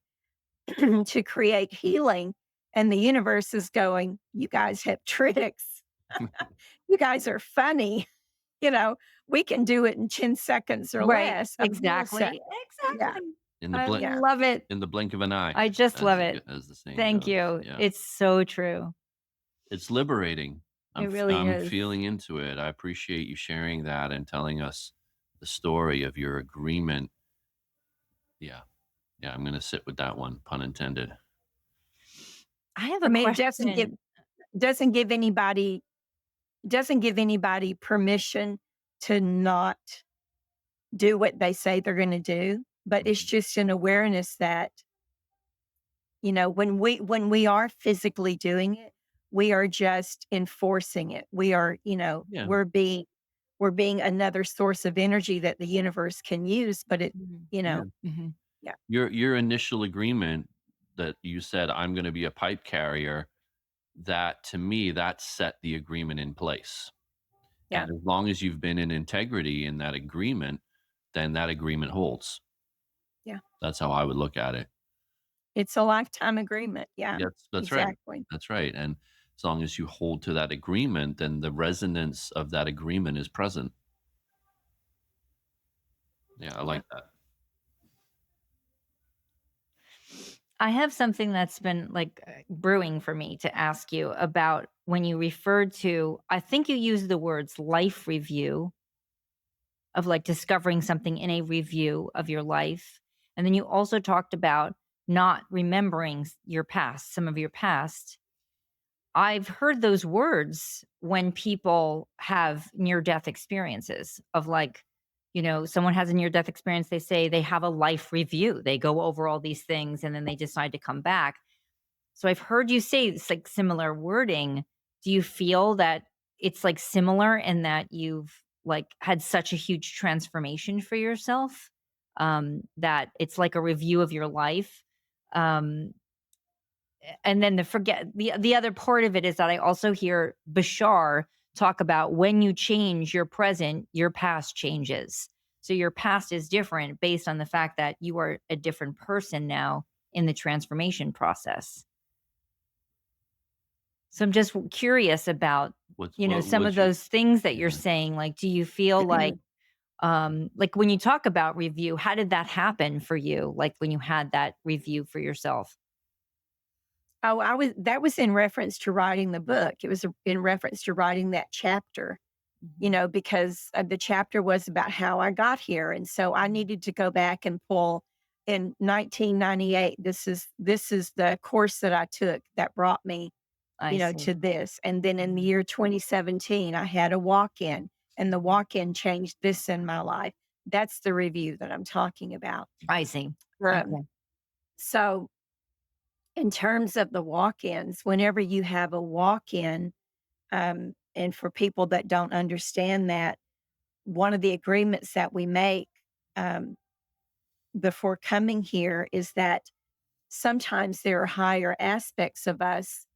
to create healing. And the universe is going, you guys have tricks. You guys are funny. You know, we can do it in 10 seconds or Right. less, a millisecond. Exactly. Yeah. Exactly. In the I blink Yeah. love it. in the blink of an eye, I just as love it. as the saying Thank goes. you. Yeah. It's so true. It's liberating. It really I'm is. feeling into it. I appreciate you sharing that and telling us the story of your agreement. Yeah. Yeah, I'm gonna sit with that one, pun intended. I have I a mean, question. doesn't give anybody permission to not do what they say they're going to do, but it's Mhm. just an awareness that, when we are physically doing it, we are just enforcing it. We are, Yeah. we're being another source of energy that the universe can use, but it, Mhm. you Yeah. know, Mhm. yeah, Your initial agreement that you said, "I'm gonna be a pipe carrier," that to me, that set the agreement in place. yeah. And as long as you've been in integrity in that agreement, then that agreement holds. Yeah. That's how I would look at it. It's a lifetime agreement. Yeah, Yeah, that's right. exactly. That's right, and as long as you hold to that agreement, then the resonance of that agreement is present. Yeah, I Yeah. like that. I have something that's been brewing for me to ask you about when you referred to, I think you used the words life review of like discovering something in a review of your life. And then you also talked about not remembering your past, some of your past. I've heard those words when people have near death experiences of someone has a near death experience. They say they have a life review. They go over all these things and then they decide to come back. So I've heard you say it's like similar wording. Do you feel that it's like similar in that you've like had such a huge transformation for yourself? That it's like a review of your life. Um, and then the other part of it is that I also hear Bashar talk about when you change your present, your past changes. So your past is different based on the fact that you are a different person now in the transformation process. So I'm just curious about, some of What's your those things that you're yeah. saying. Like, do you feel like when you talk about review, how did that happen for you? Like when you had that review for yourself? Oh, that was in reference to writing the book. It was in reference to writing that chapter, Mhm. because the chapter was about how I got here. And so I Mhm. needed to go back and pull in 1998. This is the course that I took that brought me, I see. to this. And then in the Mhm. year 2017, I had a walk in, and the Mhm. walk in changed this in my life. That's the review that I'm talking about. I see. Um, Okay. so, in terms of the walk ins, whenever you have a walk in, and for people that don't understand that, one of the agreements that we make um, before coming here is that sometimes there are higher aspects of us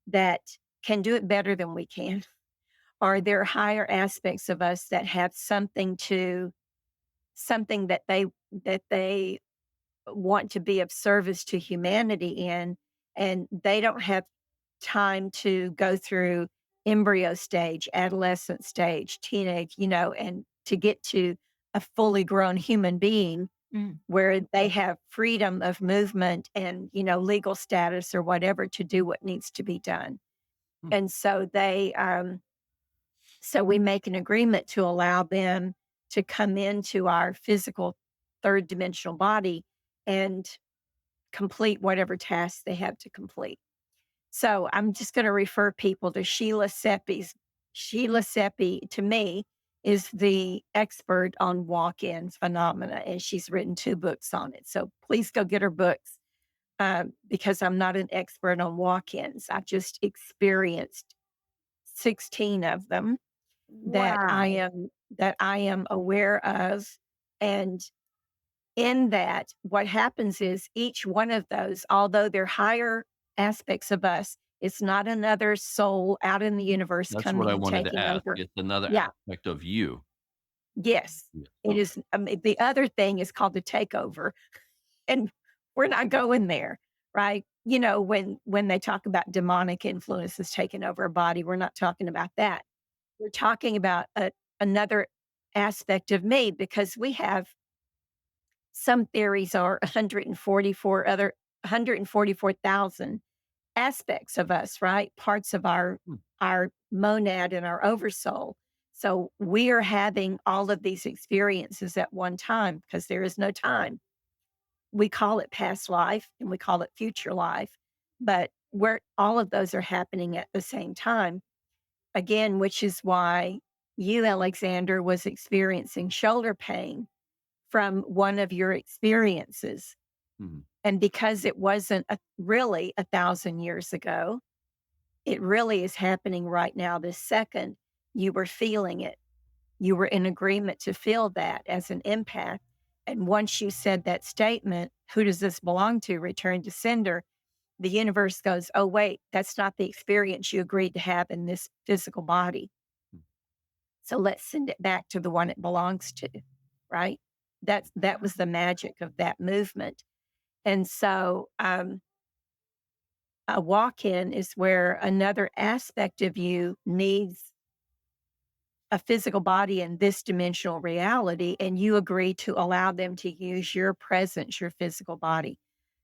that can do it better than we can, or there are higher aspects of us that have something that they want to be of service to humanity in, and they don't have time to go through embryo stage, adolescent stage, teenage, and to get to a fully grown human being Mm. where they have freedom of movement and, legal status or whatever to do what needs to be done. Hmm. And so we make an agreement to allow them to come into our physical third dimensional body and complete whatever tasks they have to complete. So I'm just going to refer people to Sheila Seppi's. Sheila Seppi, to me, is the expert on walk-ins phenomena, and she's written 2 books on it. So please go get her books, because I'm not an expert on walk-ins. I've just experienced 16 of them that I Wow. am that I am aware of, and in that, what happens is each one of those, although they're higher aspects of us, it's not another soul out in the universe That's what I coming and wanted to taking ask. over. It's another Yeah, aspect of you. yes. Yeah. It Okay. is. The other thing is called the takeover, and we're not going there, right? When they talk about demonic influences taking over a body, we're not talking about that. We're talking about another aspect of me because we have some theories are 144,000 aspects of us, right? Parts of Hmm. our monad and our oversoul. So we are having all of these experiences at one time because there is no time. We call it past life and we call it future life, but where all of those are happening at the same time. Again, which is why you, Alexander, was experiencing shoulder pain from one of your experiences. Mhm. And because it wasn't really 1,000 years ago, it really is happening right now, this second. You were feeling it. You were in agreement to feel that as an impact. And once you said that statement, who does this belong to? Return to sender. The universe goes, oh, wait, that's not the experience you agreed to have in this physical body. Hmm. So let's send it back to the one it belongs to, right? That was the magic of that movement. And so a walk-in is where another aspect of you needs a physical body in this dimensional reality, and you agree to allow them to use your presence, your physical body.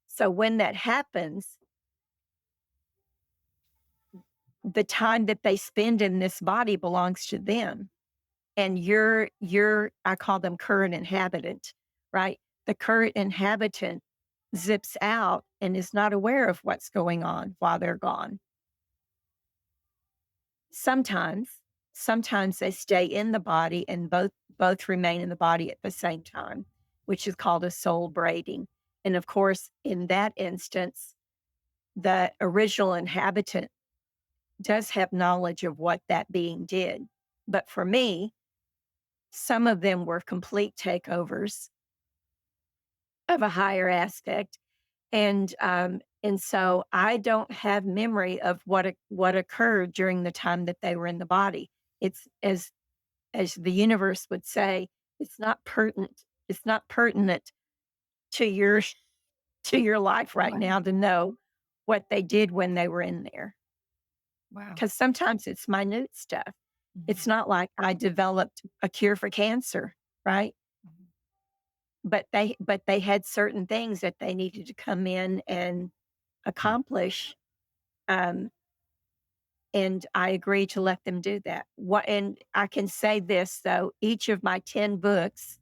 So when that happens, the time that they spend in this body belongs to them. And you're I call them current inhabitant, right? The current inhabitant zips out and is not aware of what's going on while they're gone. Sometimes, sometimes they stay in the body and both remain in the body at the same time, which is called a soul braiding. And of course, in that instance, the original inhabitant does have knowledge of what that being did. But for me, some of them were complete takeovers of a higher aspect, and so I don't have memory of what occurred during the time that they were in the body. It's as the universe would say, it's not pertinent. It's not pertinent to your to your life right Wow. now to know what they did when they were in there. Wow. Because sometimes it's minute stuff. Mhm. It's not like I developed a cure for cancer, right? Mhm. But they had certain things that they needed to come in and Hmm. accomplish, um, and I agreed to let them do that. What and I can say this though, each of my 10 books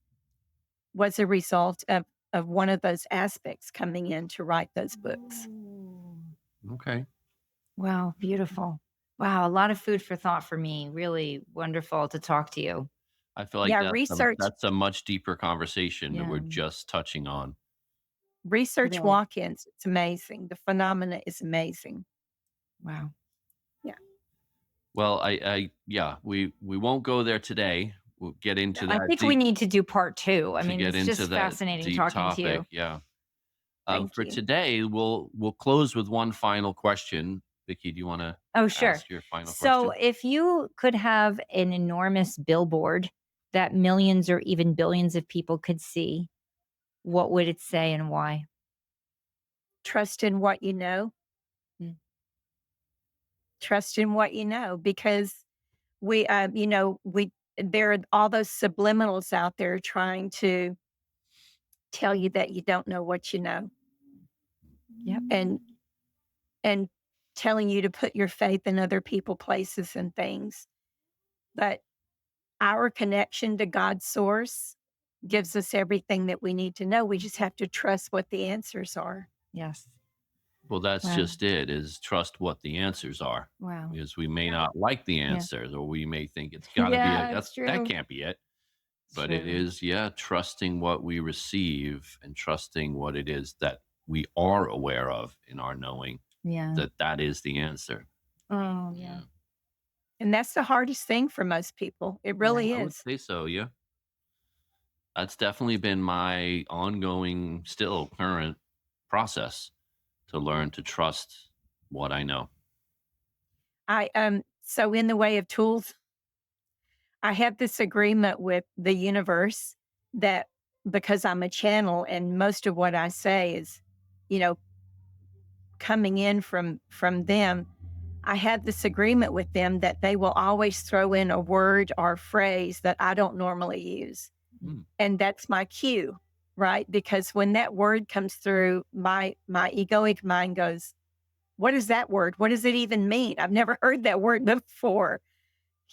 was a result of one of those aspects coming in to write those books. Ooh. Okay. Wow, beautiful. Wow, a lot of food for thought for me. Really wonderful to talk to you. I feel like Yeah, that's a much deeper conversation that we're Yeah, just touching on. research really. walk-ins, it's amazing. The phenomena is amazing. Wow. Yeah. Well, yeah, we won't go there today. We'll get into I that think we deep need to do part 2. I to mean, get it's into just that fascinating deep talking to topic. you. Yeah. Thank For you. today, we'll close with one final question. Vicky, do you want to Oh, sure. ask your final So, question? if you could have an enormous billboard that millions or even billions of people could see, what would it say and why? Trust in what you know. Mm. trust in what you know, because there are all those subliminals out there trying to tell you that you don't know what you know, Yep. and telling you to put your faith in other people, places, and things. But our connection to God's source gives us everything that we need to know. We just have to trust what the answers are. Yes. Well, that's Wow. just it, is trust what the answers are, Wow. because we may not like the Yeah. answers, or we may think it's gotta be Yeah, it's that true. can't be it. It's But it true. is, yeah, trusting what we receive and trusting what it is that we are aware of in our knowing, Yeah. that is the answer. Oh, yeah. Yeah. And that's the hardest thing for most people. It Yeah. really I would is. say so, yeah. That's definitely been my ongoing, still current process, to learn to trust what I know. So in the way of tools, I have this agreement with the universe that because I'm a channel and most of what I say is, you know, coming in from them, I have this agreement with them that they will always throw in a word or phrase that I don't normally use. Mm. And that's my cue, right? Because when that word comes through, my egoic mind goes, "What is that word? What does it even mean? I've never heard that word before."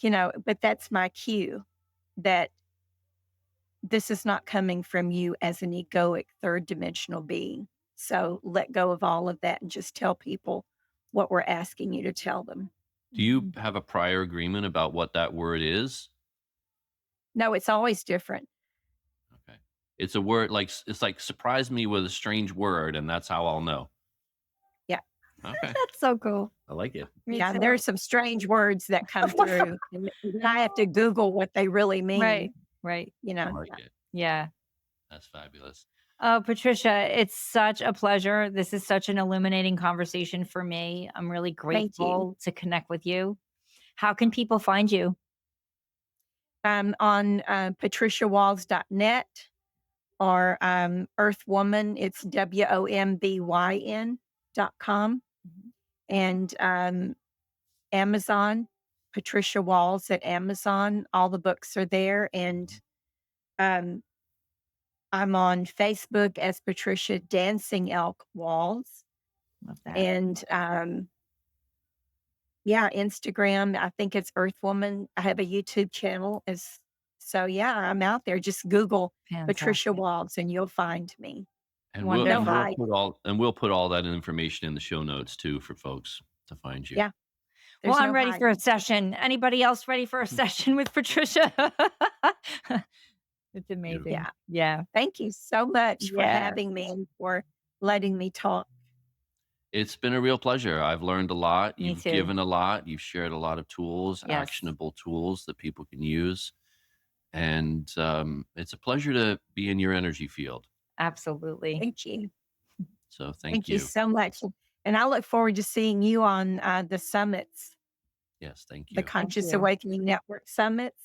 But that's my cue that this is not coming from you as an egoic third dimensional being. So let go of all of that and just tell people what we're asking you to tell them. Do you Mhm. have a prior agreement about what that word is? No, it's always different. Okay. It's a word like it's like surprise me with a strange word, and that's how I'll know. Yeah. Okay. That's so cool. I like it. Me Yeah. And there's too. some strange words that come through. And I have to Google what they really mean, Right. Right. I you know. like it. Yeah. That's fabulous. Oh, Patricia, it's such a pleasure. This is such an illuminating conversation for me. I'm really Thank you. grateful to connect with you. How can people find you? On patriciawalls.net or Earthwoman, it's WOMBYN.com. Mhm. And Amazon, Patricia Walls at Amazon. All the books are there. And um, I'm on Facebook as Patricia Dancing Elk Walls. Love that. And yeah, Instagram, I think it's Earthwoman. I have a YouTube channel. So yeah, I'm out there. Just Google Patricia Fantastic. Walls and you'll find me. And No Wonderful. hide. we'll put all that information in the show notes too for folks to find you. Yeah, Well, there's I'm no ready for a hiding. session. Anybody else ready for a session with Patricia? It's amazing. Beautiful. Yeah. Yeah. Thank you so much for Yeah. having me and for letting me talk. It's been a real pleasure. I've learned a lot. Me You've too. given a lot. You've shared a lot of tools, Yes. actionable tools that people can use. And it's a pleasure to be in your energy field. Absolutely. Thank you. So thank Thank you you. so much. And I look forward to seeing you on the summits, Yes, thank the you. Conscious you. Awakening Network summits.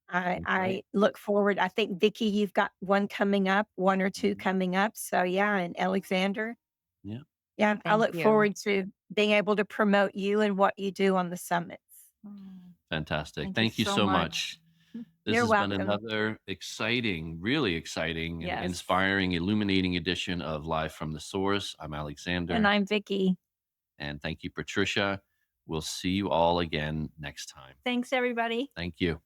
Great. I look forward. I think, Vicky, you've got one coming up, one or two Mhm. coming up. So, yeah, and Alexander. Yeah. Yeah, I Thank look you. forward to being able to promote you and what you do on the summits. Oh, Fantastic. thank you Thank you so so much. much. This You're has been welcome. another exciting, really exciting and Yes. inspiring, illuminating edition of Live from the Source. I'm Alexander. And I'm Vicky. And thank you, Patricia. We'll see you all again next time. Thanks, everybody. Thank you.